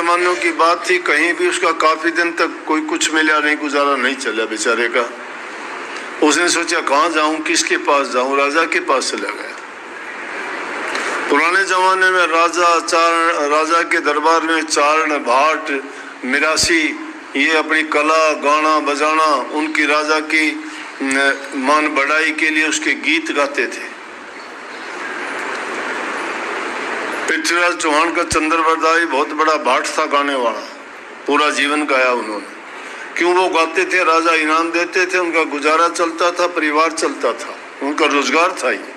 जमानों की बात थी, कहीं भी उसका काफी दिन तक कोई कुछ मिला नहीं, गुजारा नहीं चला बेचारे का। उसने सोचा कहाँ जाऊं, किसके पास जाऊं, राजा के पास चला गया। पुराने जमाने में राजा के दरबार में चारण, भाट, मिरासी ये अपनी कला, गाना बजाना, उनकी राजा की मान बढ़ाई के लिए उसके गीत गाते थे। पृथ्वीराज चौहान का चंद्रवरदाई बहुत बड़ा भाट था गाने वाला, पूरा जीवन गाया उन्होंने। क्यों? वो गाते थे, राजा इनाम देते थे, उनका गुजारा चलता था, परिवार चलता था, उनका रोजगार था ये।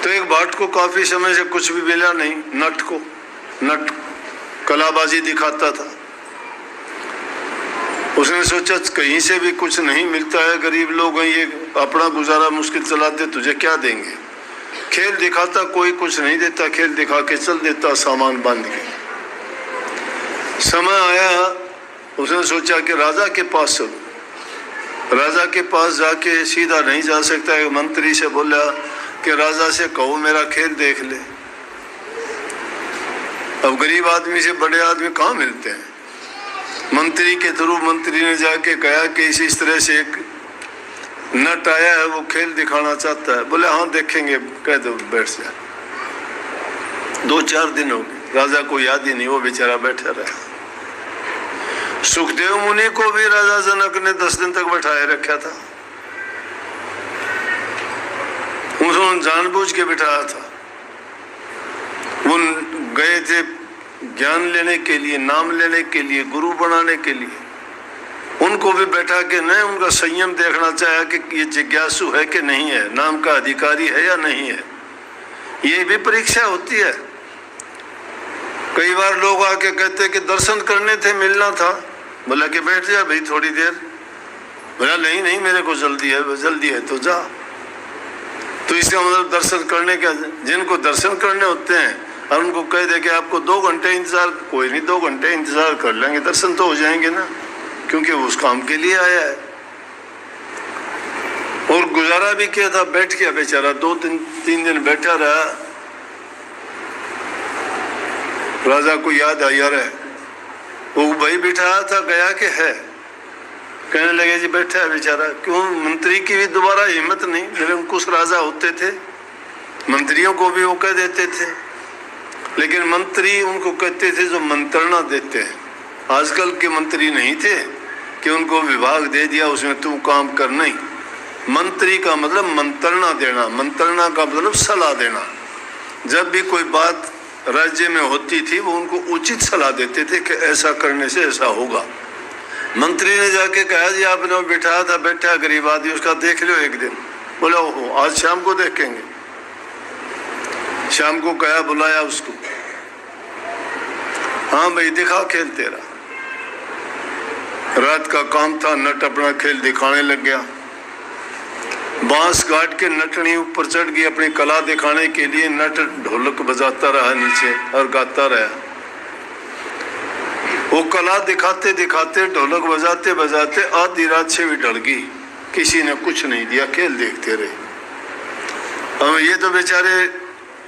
तो एक भाट को काफी समय से कुछ भी मिला नहीं, नट कलाबाजी दिखाता था। उसने सोचा कहीं से भी कुछ नहीं मिलता है, गरीब लोग हैं, ये अपना गुजारा मुश्किल चलाते, तुझे क्या देंगे। खेल दिखाता, कोई कुछ नहीं देता, खेल दिखा के चल देता सामान बांध के। समय आया, उसने सोचा कि राजा के पास चलूं। राजा के पास जाके सीधा नहीं जा सकता, एक मंत्री से बोला कि राजा से कहो मेरा खेल देख ले। अब गरीब आदमी से बड़े आदमी कहाँ मिलते हैं। मंत्री के थ्रू मंत्री ने जाके कहा कि इस तरह से एक नट आया है, वो खेल दिखाना चाहता है। बोले हाँ देखेंगे, कह दो बैठ जा। 2-4 दिन हो गए, राजा को याद ही नहीं, वो बेचारा बैठा रहा। सुखदेव मुनि को भी राजा जनक ने 10 दिन तक बैठाए रखा था, उन्होंने जानबूझ के बिठाया था। वो गए थे ज्ञान लेने के लिए, नाम लेने के लिए, गुरु बनाने के लिए। उनको भी बैठा के न उनका संयम देखना चाहा कि ये जिज्ञासु है कि नहीं है, नाम का अधिकारी है या नहीं है। ये भी परीक्षा होती है। कई बार लोग आके कहते कि दर्शन करने थे, मिलना था। बोला कि बैठ जा भाई थोड़ी देर। बोला नहीं मेरे को जल्दी है तो जा। तो इसका मतलब दर्शन करने का, जिनको दर्शन करने होते हैं और उनको कह दे कि आपको 2 घंटे इंतजार, कोई नहीं 2 घंटे इंतजार कर लेंगे, दर्शन तो हो जाएंगे ना, क्योंकि वो उस काम के लिए आया है। और गुजारा भी किया था, बैठ गया बेचारा, 2-3 दिन बैठा रहा। राजा को याद आई, यार है वो भाई बिठाया था, गया कि है। कहने लगे जी बैठा है बेचारा। क्यों? मंत्री की भी दोबारा हिम्मत नहीं, निरंकुश राजा होते थे, मंत्रियों को भी वो कह देते थे, लेकिन मंत्री उनको कहते थे जो मंत्रणा देते हैं। आजकल के मंत्री नहीं थे कि उनको विभाग दे दिया उसमें तू काम कर, नहीं। मंत्री का मतलब मंत्रणा देना, मंत्रणा का मतलब सलाह देना। जब भी कोई बात राज्य में होती थी वो उनको उचित सलाह देते थे कि ऐसा करने से ऐसा होगा। मंत्री ने जाके कहा जी आपने बिठाया था, बैठा गरीब आदमी, उसका देख लो एक दिन। बोला ओहो आज शाम को देखेंगे। शाम को कहा, बुलाया उसको। हाँ भाई दिखा खेल तेरा। रात का काम था, नट अपना खेल दिखाने लग गया। बांस काट के नटनी ऊपर चढ़ गई अपनी कला दिखाने के लिए। नट ढोलक बजाता रहा नीचे और गाता रहा। वो कला दिखाते दिखाते, ढोलक बजाते बजाते आधी रात से भी ढल गई। किसी ने कुछ नहीं दिया, खेल देखते रहे। अब ये तो बेचारे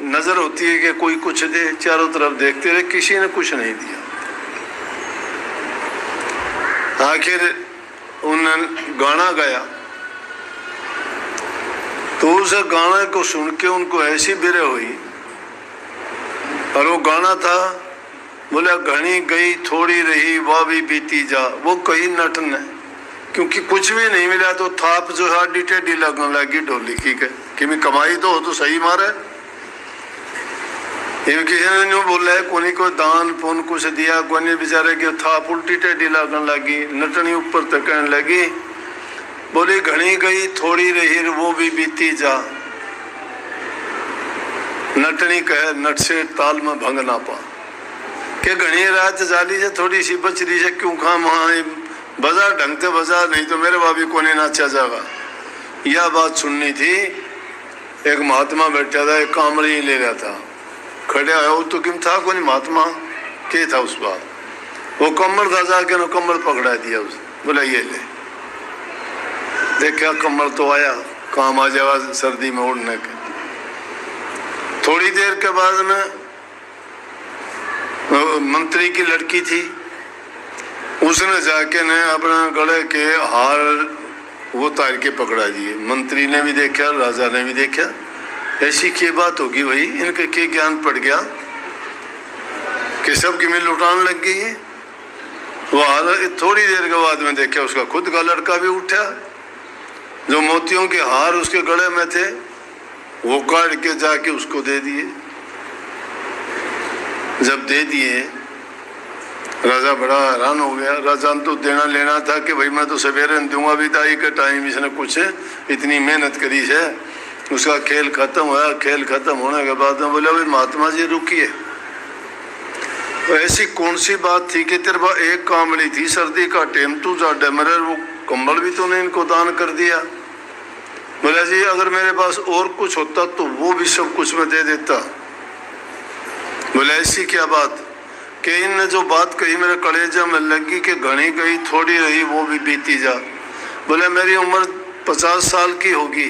नजर होती है कि कोई कुछ दे, चारों तरफ देखते रहे, किसी ने कुछ नहीं दिया। आखिर उन्होंने गाना गाया, तो उस गाने को सुन के उनको ऐसी बिरह हुई। और वो गाना था, बोला घनी गई थोड़ी रही वाह भी बीती जा। वो कई नट ने, क्योंकि कुछ भी नहीं मिला तो थाप जो है टेढ़ी लगने लगी ढोली की कि मैं कमाई तो सही मारे। किसी ने नहीं बोला है, कोनी को दान पुन कुछ दिया, कोनी बेचारे की थाप उल्टी टेढ़ी लगने लगी, नटनी ऊपर तकने लगी। बोली घनी गई थोड़ी रही वो भी बीती जा। नटनी कहे नट से ताल में भंग ना पा के घनी रात जाली से थोड़ी सी बचरी से क्यों खा वहां बजा ढंग से बजा, नहीं तो मेरे भाभी को नहीं नाचा जाएगा। यह बात सुननी थी। एक महात्मा बैठा था, एक कामड़ी ले रहा था, खड़े आया वो तो किम था को नहीं महात्मा के था उस बात। वो कमर था, जाके ना कमर पकड़ा दिया उसे। बोला ये ले। देखा कमर तो आया, काम आ जाएगा सर्दी में उड़ने के। थोड़ी देर के बाद में मंत्री की लड़की थी, उसने जाके ने अपना गले के हार वो तार के पकड़ा दिए। मंत्री ने भी देखा, राजा ने भी देखा। ऐसी क्या बात होगी भाई, इनके क्या ज्ञान पड़ गया कि सबकी मिल लुटाने लग गई है। वो हार थोड़ी देर के बाद में देखा उसका खुद का लड़का भी उठा, जो मोतियों के हार उसके गले में थे वो काट के जाके उसको दे दिए। जब दे दिए राजा बड़ा हैरान हो गया। राजा ने तो देना लेना था कि भाई मैं तो सवेरे दूंगा, भी ताई के टाइम इसने कुछ इतनी मेहनत करी है। उसका खेल खत्म हुआ। खेल खत्म होने के बाद में बोला भाई महात्मा जी रुकिए, ऐसी कौन सी बात थी कि तेरे पास एक कामड़ी थी, सर्दी का टेम तू जा डमरे, वो कंबल भी तूने इनको दान कर दिया। बोला जी अगर मेरे पास और कुछ होता तो वो भी सब कुछ मैं दे देता। बोला ऐसी क्या बात कि इनने जो बात कही मेरे कलेजा में लगी कि घनी गई थोड़ी रही वो भी बीती जा। बोले मेरी उम्र 50 साल की होगी,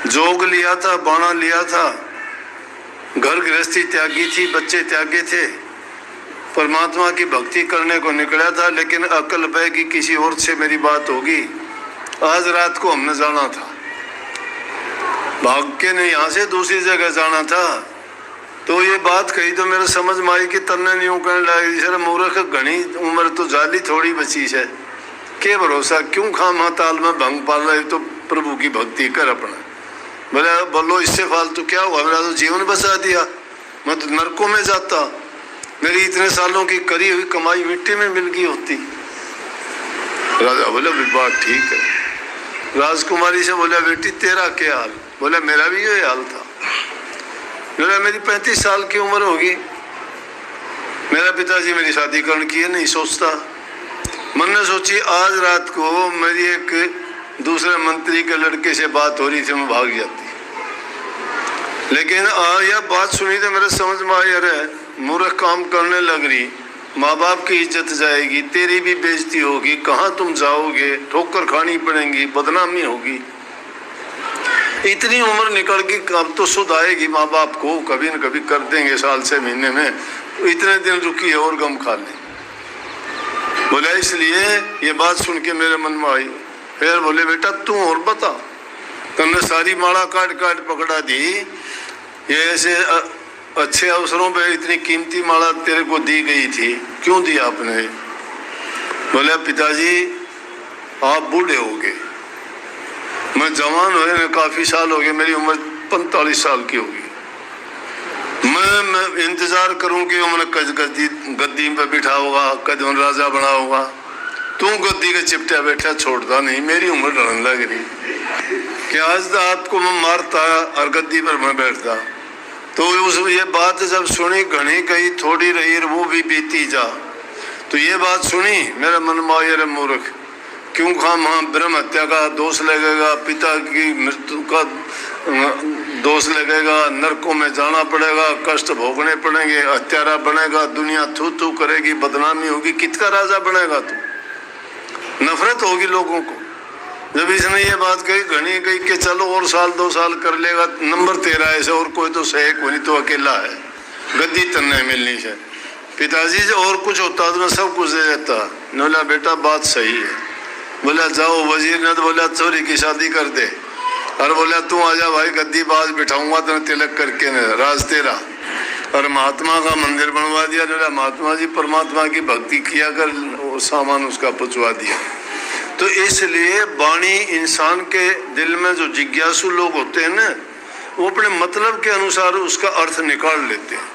जोग लिया था, बाणा लिया था, घर गृहस्थी त्यागी थी, बच्चे त्यागे थे, परमात्मा की भक्ति करने को निकला था, लेकिन अकल बह की किसी और से मेरी बात होगी। आज रात को हमने जाना था, भाग के नहीं यहाँ से दूसरी जगह जाना था, तो ये बात कही तो मेरे समझ में आई कि तन्ने नहीं कहने लगी सर मूर्ख घनी उम्र तो जाली थोड़ी बची है, के भरोसा क्यों खामा ताल में भंग पाल रहे, तो प्रभु की भक्ति कर अपना। बोले बोलो इससे फालतू क्या हुआ, मेरा तो जीवन बचा दिया, मैं तो नरकों में जाता, मेरी इतने सालों की करी हुई कमाई मिट्टी में मिल गई होती। राजा बोले बात ठीक है। राजकुमारी से बोला बेटी तेरा क्या हाल, बोला मेरा भी ये हाल था। बोला मेरी 35 साल की उम्र होगी, मेरा पिताजी मेरी शादी करने की है नहीं सोचता। मन ने सोची आज रात को मेरी एक दूसरे मंत्री के लड़के से बात हो रही थी, मैं भाग जाती, लेकिन यह बात सुनी तो मेरे समझ में आई अरे मूर्ख काम करने लग रही, माँ बाप की इज्जत जाएगी, तेरी भी बेइज्जती होगी, कहाँ तुम जाओगे, ठोकर खानी पड़ेगी, बदनामी होगी। इतनी उम्र निकल गई, अब तो सुध आएगी माँ बाप को, कभी न कभी कर देंगे साल से महीने में, इतने दिन रुकी है और गम खा ले। बोला इसलिए ये बात सुन के मेरे मन में आई। फिर बोले बेटा तू और बता, तुमने सारी माला काट काट पकड़ा दी, ये ऐसे अच्छे अवसरों पे इतनी कीमती माला तेरे को दी गई थी, क्यों दी आपने? बोले पिताजी आप बूढ़े हो गए, मैं जवान हुए काफी साल हो गए, मेरी उम्र 45 साल की होगी, मैं इंतजार करूं कि उन्होंने गद्दी पे बिठा होगा, कद राजा बना होगा, तू गद्दी के चिपटा बैठा छोड़ता नहीं, मेरी उम्र ढलने लग रही कि आज आपको मैं मारता और गद्दी पर मैं बैठता। तो उस ये बात जब सुनी घनी गई थोड़ी रही वो भी बीती जा, तो ये बात सुनी मेरे मन में आया रे मूर्ख क्यों खाम ब्रह्म हत्या का दोष लगेगा, पिता की मृत्यु का दोष लगेगा, नरकों में जाना पड़ेगा, कष्ट भोगने पड़ेंगे, हत्यारा बनेगा, दुनिया थू थू करेगी, बदनामी होगी, किसका राजा बनेगा तू? नफरत होगी लोगों को। जब इसने ये बात कही घनी गई कि चलो और साल 2 साल कर लेगा, नंबर 13 ऐसे और कोई तो सही कोई नहीं, तो अकेला है, गद्दी तन्ने मिलनी है। पिताजी से और कुछ होता तो मैं सब कुछ दे देता। बोला बेटा बात सही है। बोला जाओ, वजीर ने तो बोला चोरी की शादी कर दे, और बोला तू आजा भाई गद्दी बाज बिठाऊंगा तो तिलक करके न राज तेरा, और महात्मा का मंदिर बनवा दिया। बोला महात्मा जी परमात्मा की भक्ति किया कर, वो सामान उसका पहुंचवा दिया। तो इसलिए वाणी इंसान के दिल में जो जिज्ञासु लोग होते हैं ना, वो अपने मतलब के अनुसार उसका अर्थ निकाल लेते हैं।